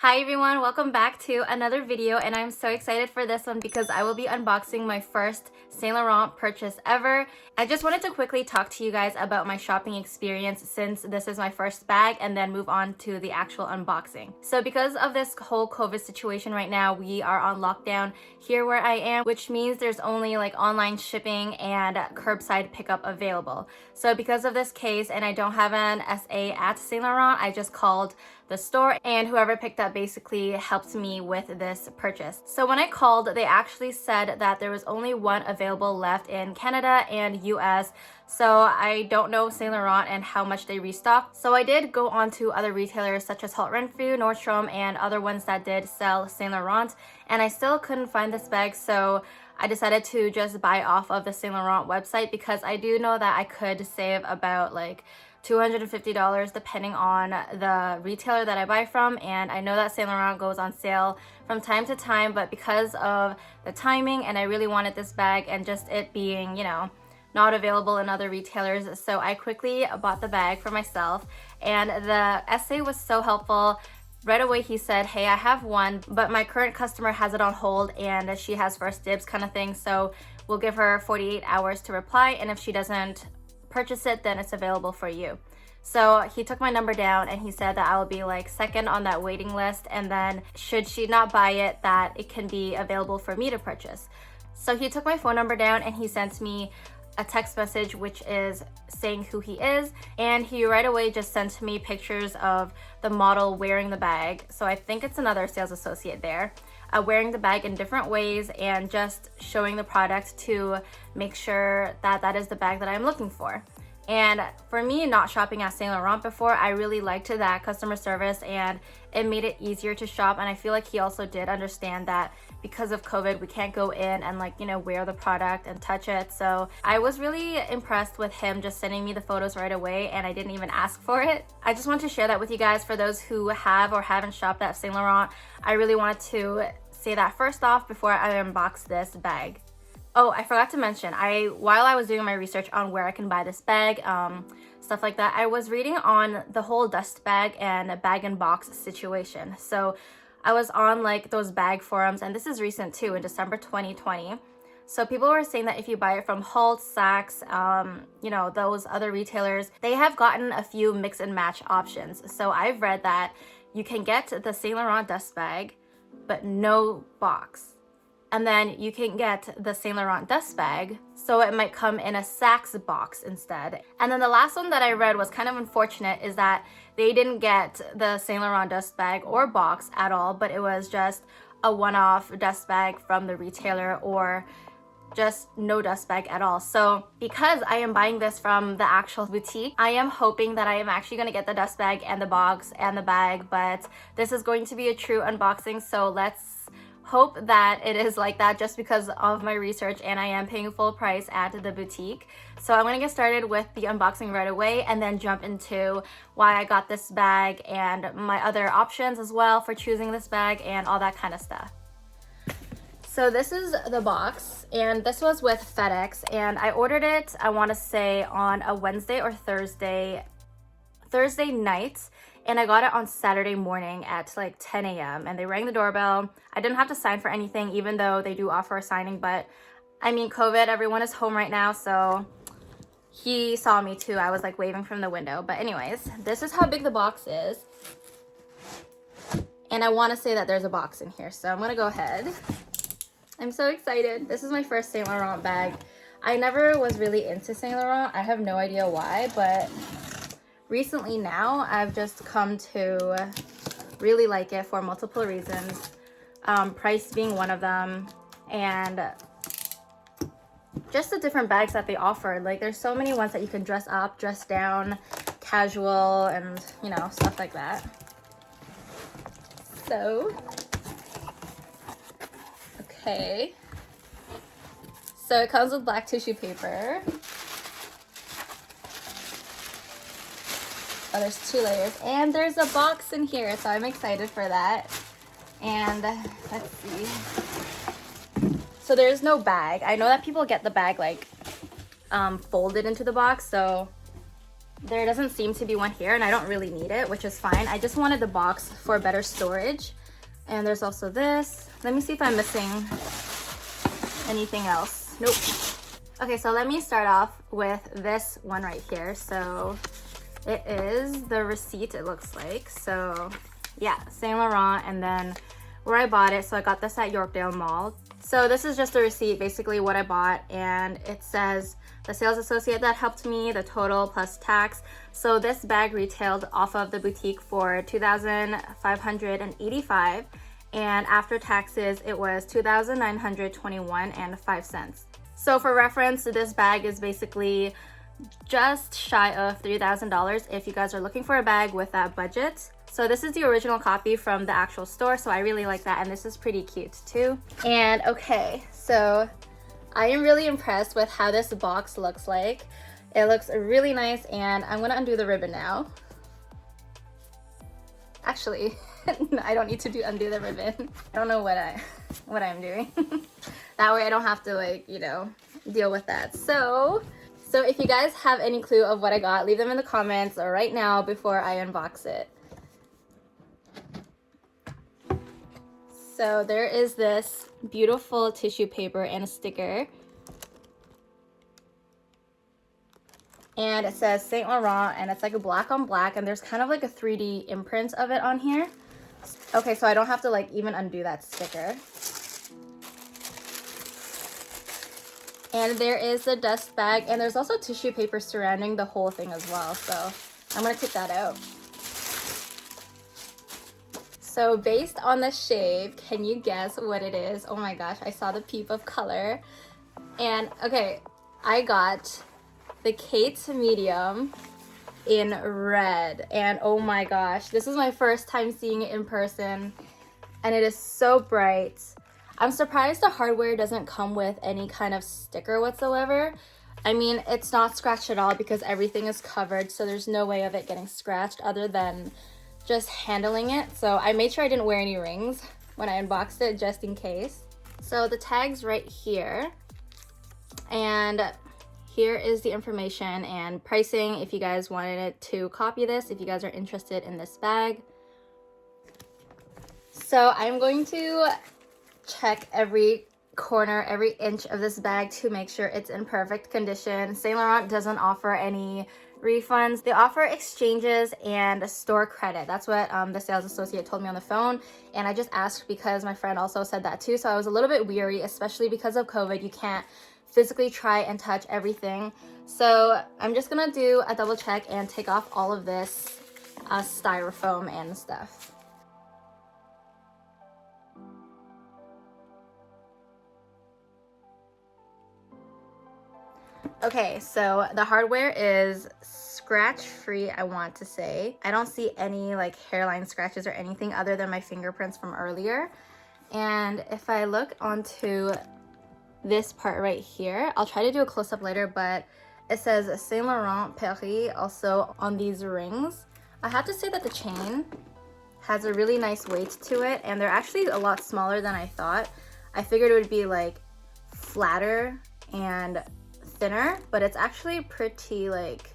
Hi everyone, welcome back to another video, and I'm so excited for this one because I will be unboxing my first Saint Laurent purchase ever. I just wanted to quickly talk to you guys about my shopping experience since this is my first bag and then move on to the actual unboxing. So because of this whole COVID situation right now, we are on lockdown here where I am, which means there's only like online shipping and curbside pickup available. So because of this case and I don't have an SA at Saint Laurent, I just called the store and whoever picked up basically helped me with this purchase. So when I called, they actually said that there was only one available left in Canada and US. So I don't know Saint Laurent and how much they restocked. So I did go on to other retailers such as Holt Renfrew, Nordstrom, and other ones that did sell Saint Laurent, and I still couldn't find this bag. So I decided to just buy off of the Saint Laurent website because I do know that I could save about like $250 depending on the retailer that I buy from, and I know that Saint Laurent goes on sale from time to time, but because of the timing and I really wanted this bag and just it being, you know, not available in other retailers, so I quickly bought the bag for myself. And the SA was so helpful. Right away he said, hey, I have one, but my current customer has it on hold and she has first dibs kind of thing, so we'll give her 48 hours to reply, and if she doesn't purchase it, then it's available for you. So he took my number down and he said that I will be like second on that waiting list, and then should she not buy it, that it can be available for me to purchase. So he took my phone number down and he sent me a text message which is saying who he is, and he right away just sent me pictures of the model wearing the bag. So I think it's another sales associate there, wearing the bag in different ways and just showing the product to make sure that that is the bag that I'm looking for. And for me, not shopping at Saint Laurent before, I really liked that customer service and it made it easier to shop. And I feel like he also did understand that because of COVID, we can't go in and like, you know, wear the product and touch it. So I was really impressed with him just sending me the photos right away, and I didn't even ask for it. I just want to share that with you guys for those who have or haven't shopped at Saint Laurent. I really wanted to say that first off before I unbox this bag. Oh, I forgot to mention, while I was doing my research on where I can buy this bag, stuff like that, I was reading on the whole dust bag and bag and box situation. So I was on like those bag forums, and this is recent too, in December 2020. So people were saying that if you buy it from Holt, Saks, you know, those other retailers, they have gotten a few mix and match options. So I've read that you can get the Saint Laurent dust bag, but no box. And then you can get the Saint Laurent dust bag, so it might come in a Saks box instead. And then the last one that I read was kind of unfortunate, is that they didn't get the Saint Laurent dust bag or box at all, but it was just a one-off dust bag from the retailer, or just no dust bag at all. So because I am buying this from the actual boutique, I am hoping that I am actually going to get the dust bag and the box and the bag, but this is going to be a true unboxing, so let's hope that it is like that just because of my research, and I am paying full price at the boutique. So I'm gonna get started with the unboxing right away and then jump into why I got this bag and my other options as well for choosing this bag and all that kind of stuff. So this is the box, and this was with FedEx, and I ordered it, I want to say on a Wednesday or Thursday night, and I got it on Saturday morning at like 10 a.m. and they rang the doorbell. I didn't have to sign for anything, even though they do offer a signing, but I mean, COVID, everyone is home right now, so he saw me too. I was like waving from the window. But anyways, this is how big the box is. And I want to say that there's a box in here, so I'm gonna go ahead. I'm so excited. This is my first Saint Laurent bag. I never was really into Saint Laurent. I have no idea why, but recently now I've just come to really like it for multiple reasons, price being one of them, and just the different bags that they offer. Like there's so many ones that you can dress up, dress down, casual, and you know, stuff like that. So okay, so it comes with black tissue paper. Oh, there's 2 layers, and there's a box in here, so I'm excited for that. And let's see. So there's no bag. I know that people get the bag like folded into the box, so There doesn't seem to be one here, and I don't really need it, which is fine. I just wanted the box for better storage. And there's also this. Let me see if I'm missing anything else. Nope. Okay, so let me start off with this one right here. So it is the receipt, it looks like. So yeah, Saint Laurent, and then where I bought it. So I got this at Yorkdale Mall. So this is just the receipt, basically what I bought, and it says the sales associate that helped me, the total plus tax. So this bag retailed off of the boutique for $2,585, and after taxes it was $2,921.05. So for reference, this bag is basically just shy of $3,000 if you guys are looking for a bag with that budget. So this is the original copy from the actual store, so I really like that, and this is pretty cute too. And okay, so I am really impressed with how this box looks like. It looks really nice, and I'm gonna undo the ribbon now. Actually, I don't need to undo the ribbon. I don't know what I'm doing. That way I don't have to, like, you know, deal with that. So if you guys have any clue of what I got, leave them in the comments right now before I unbox it. So there is this beautiful tissue paper and a sticker. And it says Saint Laurent, and it's like a black on black, and there's kind of like a 3D imprint of it on here. Okay, so I don't have to like even undo that sticker. And there is the dust bag, and there's also tissue paper surrounding the whole thing as well. So I'm gonna take that out. So based on the shade, can you guess what it is? Oh my gosh, I saw the peep of color. And okay, I got the Kate medium in red. And oh my gosh, this is my first time seeing it in person, and it is so bright. I'm surprised the hardware doesn't come with any kind of sticker whatsoever. I mean, it's not scratched at all because everything is covered, so there's no way of it getting scratched other than just handling it. So I made sure I didn't wear any rings when I unboxed it, just in case. So the tag's right here, and here is the information and pricing if you guys wanted to copy this, if you guys are interested in this bag. So I'm going to check every corner, every inch of this bag to make sure it's in perfect condition. Saint Laurent doesn't offer any refunds. They offer exchanges and store credit. That's what the sales associate told me on the phone, and I just asked because my friend also said that too, so I was a little bit weary, especially because of COVID. You can't physically try and touch everything. So I'm just gonna do a double check and take off all of this styrofoam and stuff. Okay, so the hardware is scratch-free, I want to say. I don't see any like hairline scratches or anything other than my fingerprints from earlier. And if I look onto this part right here, I'll try to do a close-up later, but it says Saint Laurent Paris also on these rings. I have to say that the chain has a really nice weight to it, and they're actually a lot smaller than I thought. I figured it would be like flatter and thinner, but it's actually pretty like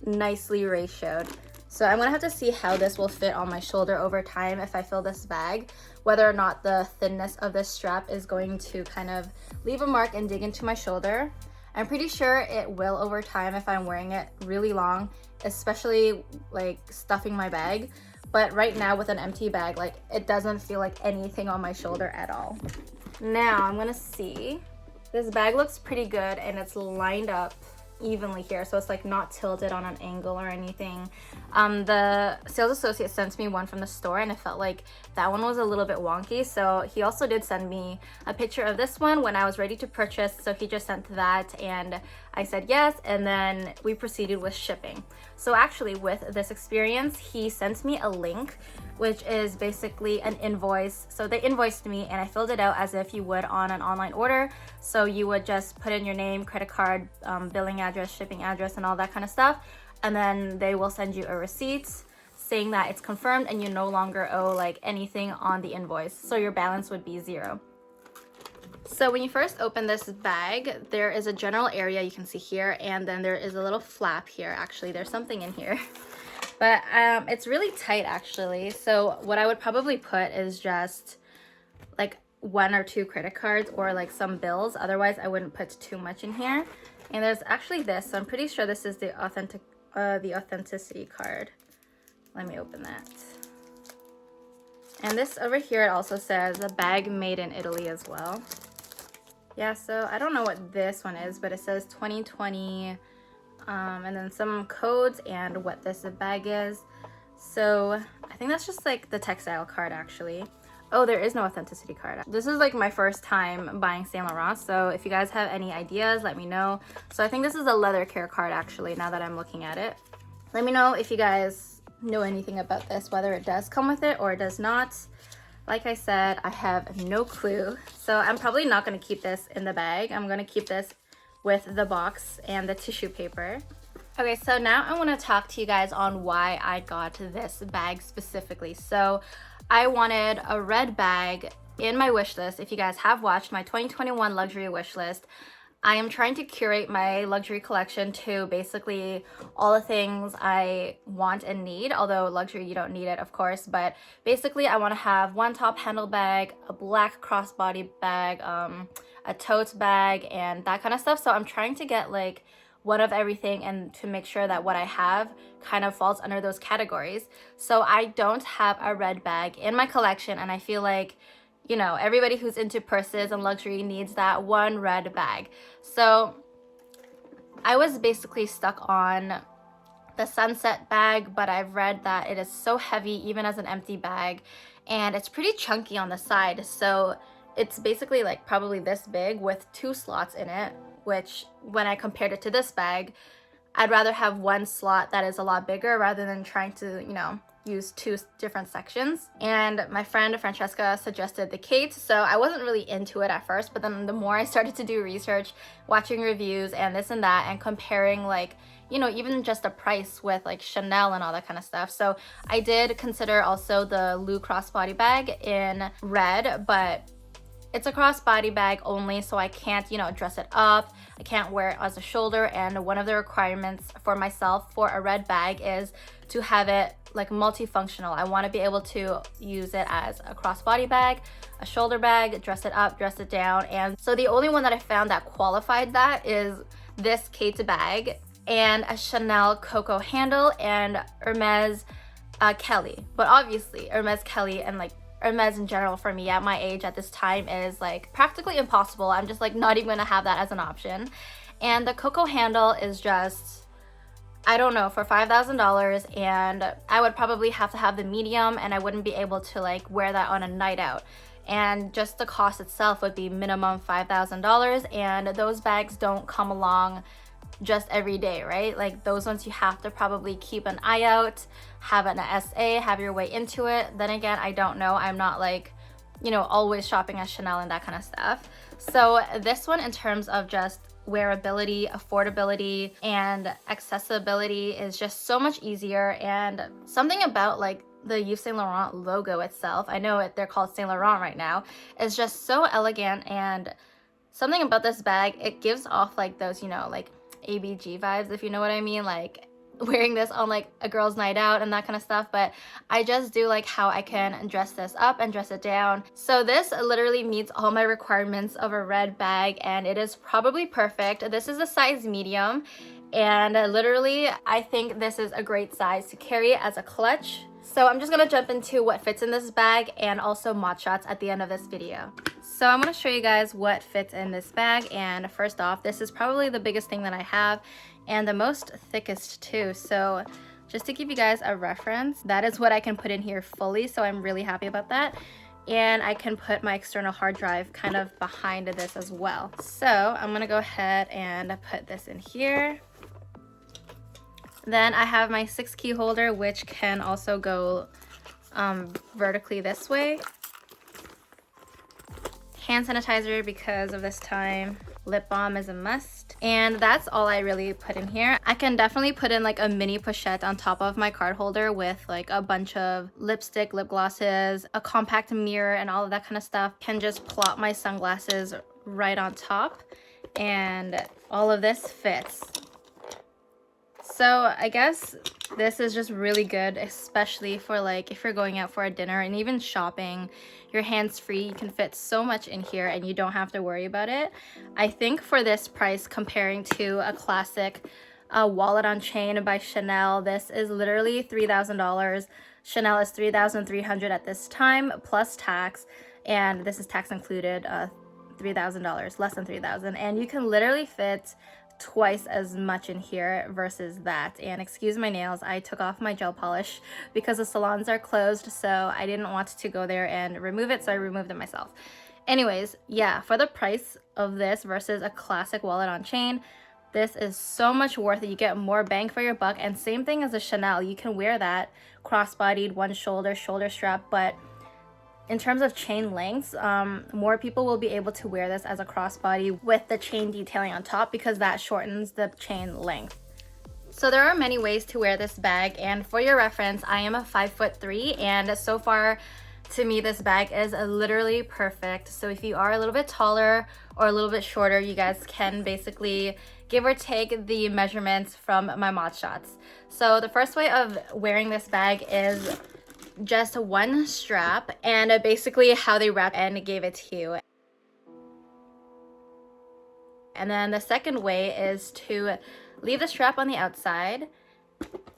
nicely ratioed. So I'm gonna have to see how this will fit on my shoulder over time if I fill this bag, whether or not the thinness of this strap is going to kind of leave a mark and dig into my shoulder. I'm pretty sure it will over time if I'm wearing it really long, especially like stuffing my bag. But right now with an empty bag, like it doesn't feel like anything on my shoulder at all. Now I'm gonna see. This bag looks pretty good, and it's lined up evenly here, so it's like not tilted on an angle or anything. The sales associate sent me one from the store, and it felt like that one was a little bit wonky, so he also did send me a picture of this one when I was ready to purchase. So he just sent that, and I said yes, and then we proceeded with shipping. So actually with this experience, he sent me a link, which is basically an invoice. So they invoiced me, and I filled it out as if you would on an online order. So you would just put in your name, credit card, billing address, shipping address, and all that kind of stuff. And then they will send you a receipt saying that it's confirmed and you no longer owe like anything on the invoice. So your balance would be 0. So when you first open this bag, there is a general area you can see here, and then there is a little flap here. Actually, there's something in here. But it's really tight actually. So what I would probably put is just like 1 or 2 credit cards or like some bills. Otherwise, I wouldn't put too much in here. And there's actually this. So I'm pretty sure this is the authenticity card. Let me open that. And this over here, it also says a bag made in Italy as well. Yeah, so I don't know what this one is, but it says 2020. And then some codes and what this bag is. So I think that's just like the textile card actually. Oh, there is no authenticity card. This is like my first time buying Saint Laurent, so if you guys have any ideas, let me know. So I think this is a leather care card actually, now that I'm looking at it. Let me know if you guys know anything about this, whether it does come with it or it does not. Like I said, I have no clue. So I'm probably not gonna keep this in the bag. I'm gonna keep this with the box and the tissue paper. Okay, so now I want to talk to you guys on why I got this bag specifically. So I wanted a red bag in my wish list. If you guys have watched my 2021 luxury wish list, I am trying to curate my luxury collection to basically all the things I want and need, although luxury you don't need it of course, but basically I want to have one top handle bag, a black crossbody bag, a tote bag, and that kind of stuff. So I'm trying to get like one of everything and to make sure that what I have kind of falls under those categories. So I don't have a red bag in my collection, and I feel like, you know, everybody who's into purses and luxury needs that one red bag. So I was basically stuck on the sunset bag, but I've read that it is so heavy even as an empty bag, and it's pretty chunky on the side. So it's basically like probably this big with 2 slots in it, which when I compared it to this bag, I'd rather have one slot that is a lot bigger rather than trying to, you know, use 2 different sections. And my friend Francesca suggested the Kate, so I wasn't really into it at first, but then the more I started to do research, watching reviews and this and that, and comparing like, you know, even just the price with like Chanel and all that kind of stuff. So I did consider also the Lou crossbody bag in red, but it's a crossbody bag only, so I can't, you know, dress it up. I can't wear it as a shoulder, and one of the requirements for myself for a red bag is to have it like multifunctional. I want to be able to use it as a crossbody bag, a shoulder bag, dress it up, dress it down. And so the only one that I found that qualified that is this Kate bag and a Chanel Coco handle and Hermes Kelly. But obviously Hermes Kelly and like Hermes in general for me at my age at this time is like practically impossible. I'm just like not even gonna have that as an option. And the Coco handle is just, I don't know, for $5,000, and I would probably have to have the medium, and I wouldn't be able to like wear that on a night out. And just the cost itself would be minimum $5,000, and those bags don't come along just every day, right? Like those ones you have to probably keep an eye out, have an SA, have your way into it. Then again, I don't know. I'm not like, you know, always shopping at Chanel and that kind of stuff. So this one, in terms of just wearability, affordability, and accessibility, is just so much easier. And something about like the Yves Saint Laurent logo itself, I know they're called Saint Laurent right now, is just so elegant. And something about this bag, it gives off like those, you know, like ABG vibes, if you know what I mean, like wearing this on like a girl's night out and that kind of stuff. But I just do like how I can dress this up and dress it down. So this literally meets all my requirements of a red bag, and it is probably perfect. This is a size medium, and literally I think this is a great size to carry as a clutch. So I'm just gonna jump into what fits in this bag and also mod shots at the end of this video. So I'm gonna show you guys what fits in this bag, and first off, this is probably the biggest thing that I have and the most thickest too. So just to give you guys a reference, that is what I can put in here fully, so I'm really happy about that. And I can put my external hard drive kind of behind this as well. So I'm gonna go ahead and put this in here. Then I have my 6 key holder, which can also go vertically this way. Hand sanitizer because of this time. Lip balm is a must. And that's all I really put in here. I can definitely put in like a mini pochette on top of my card holder with like a bunch of lipstick, lip glosses, a compact mirror, and all of that kind of stuff. Can just plop my sunglasses right on top, and all of this fits. So I guess this is just really good, especially for like if you're going out for a dinner and even shopping. You're hands-free, you can fit so much in here and you don't have to worry about it. I think for this price, comparing to a classic wallet on chain by Chanel, this is literally $3,000. Chanel is $3,300 at this time plus tax, and this is tax included, $3,000, less than $3,000, and you can literally fit twice as much in here versus that. And excuse my nails, I took off my gel polish because the salons are closed, so I didn't want to go there and remove it, so I removed it myself. Anyways, yeah, for the price of this versus a classic wallet on chain, this is so much worth it. You get more bang for your buck, and same thing as a Chanel. You can wear that cross-bodied, one shoulder strap, but in terms of chain lengths, more people will be able to wear this as a crossbody with the chain detailing on top because that shortens the chain length. So there are many ways to wear this bag, and for your reference, I am a 5'3", and so far to me this bag is literally perfect. So if you are a little bit taller or a little bit shorter, you guys can basically give or take the measurements from my mod shots. So the first way of wearing this bag is just one strap, and basically how they wrap and gave it to you. And then the second way is to leave the strap on the outside,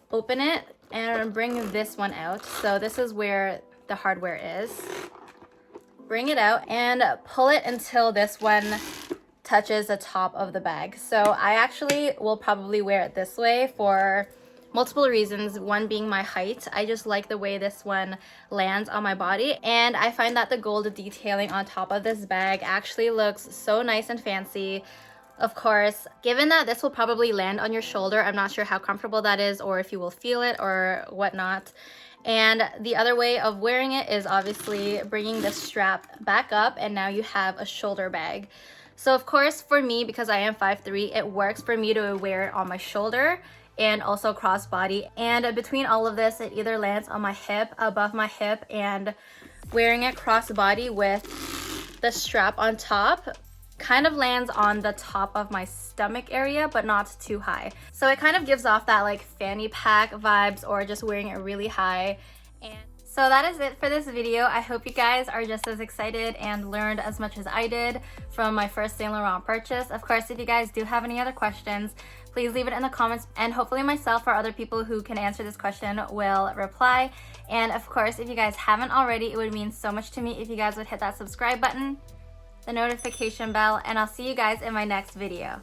open it, and bring this one out. So this is where the hardware is. Bring it out and pull it until this one touches the top of the bag. So I actually will probably wear it this way for multiple reasons, one being my height. I just like the way this one lands on my body, and I find that the gold detailing on top of this bag actually looks so nice and fancy. Of course, given that this will probably land on your shoulder, I'm not sure how comfortable that is or if you will feel it or whatnot. And the other way of wearing it is obviously bringing the strap back up, and now you have a shoulder bag. So of course, for me, because I am 5'3", it works for me to wear it on my shoulder and also crossbody, and between all of this, it either lands on my hip, above my hip, and wearing it crossbody with the strap on top kind of lands on the top of my stomach area, but not too high. So it kind of gives off that like fanny pack vibes, or just wearing it really high. And so that is it for this video. I hope you guys are just as excited and learned as much as I did from my first Saint Laurent purchase. Of course, if you guys do have any other questions, please leave it in the comments, and hopefully myself or other people who can answer this question will reply. And of course, if you guys haven't already, it would mean so much to me if you guys would hit that subscribe button, the notification bell, and I'll see you guys in my next video.